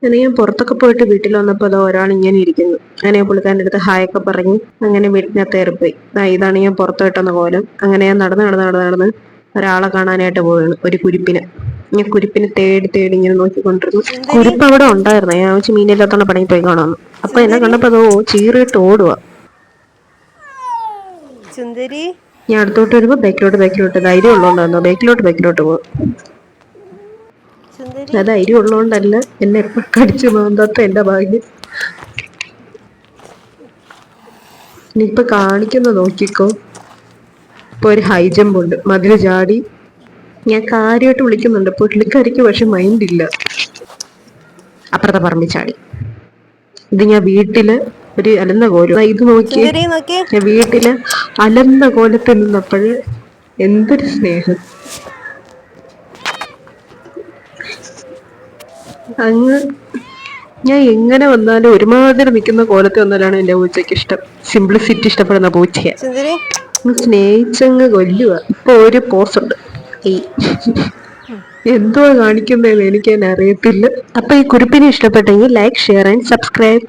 അങ്ങനെ ഞാൻ പുറത്തൊക്കെ പോയിട്ട് വീട്ടിൽ വന്നപ്പോൾ അത് ഒരാൾ ഇങ്ങനെ ഇരിക്കുന്നു. അങ്ങനെ പുള്ളിക്കാരൻ്റെ അടുത്ത് ഹായൊക്കെ പറഞ്ഞു അങ്ങനെ വീട്ടിനകത്ത് കയറിപ്പോയി. ഇതാണ് ഞാൻ പുറത്തു വിട്ടെന്ന കോലം. അങ്ങനെ ഞാൻ നടന്ന് ഒരാളെ കാണാനായിട്ട് പോവുകയാണ്, ഒരു കുരിപ്പിനെ. ഞാൻ കുരിപ്പിനെ തേടി തേടി ഇങ്ങനെ നോക്കിക്കൊണ്ടിരുന്നു. സുന്ദരി കുരിപ്പ് അവിടെ ഉണ്ടായിരുന്നു. ഞാൻ വെച്ച് മീനില്ലാത്തോണ്ട് പണിക്ക് പോയി കാണാമെന്ന്. അപ്പൊ എന്നെ സുന്ദരി കണ്ടപ്പോ അതോ ചീറിയിട്ട് ഓടുക. സുന്ദരി ഞാൻ അടുത്തോട്ട് വരുമ്പോ ബാക്കിലോട്ട് ധൈര്യം ഉള്ളതുകൊണ്ടായിരുന്നു ബാക്കിലോട്ട് പോകും. സുന്ദരി അത് ധൈര്യം ഉള്ളതുകൊണ്ടല്ല, എന്നെ എപ്പോ കടിച്ചു മാന്താത്ത എന്റെ ഭാഗ്യം. ഇനിയിപ്പൊ കാണിക്കുന്ന നോക്കിക്കോ. ഇപ്പൊ ഒരു ഹൈ ജമ്പ് ഉണ്ട്, മതില് ചാടി. ഞാൻ കാര്യമായിട്ട് വിളിക്കുന്നുണ്ട്, പുള്ളിക്കാരിക്ക് പക്ഷെ മൈൻഡ് ഇല്ല. അപ്പുറത്തെ പറമ്പിൽ ചാടി. ഇത് ഞാൻ വീട്ടില് ഒരു അലന്ന കോലം. ഇത് നോക്കിയേ, സുന്ദരി നോക്കിയേ. ഞാൻ വീട്ടില് അലന്ന കോലത്തിൽ നിന്നപ്പോഴ് എന്തൊരു സ്നേഹം. അങ്ങ് ഞാൻ എങ്ങനെ വന്നാലും ഒരുമാതിരി നിൽക്കുന്ന കോലത്തിൽ വന്നാലാണ് എന്റെ പൂച്ചയ്ക്ക് ഇഷ്ടം. സിംപ്ലിസിറ്റി ഇഷ്ടപ്പെടുന്ന പൂച്ചയാ. സുന്ദരി സ്നേഹിച്ചങ്ങ് കൊല്ലുക. ഇപ്പൊ ഒരു പോസ് ഉണ്ട്. ഈ എന്തുവാ കാണിക്കുന്നതെന്ന് എനിക്ക് തന്നെ അറിയത്തില്ല. അപ്പൊ ഈ കുറിപ്പിനെ ഇഷ്ടപ്പെട്ടെങ്കിൽ ലൈക്ക്, ഷെയർ ആൻഡ് സബ്സ്ക്രൈബ്.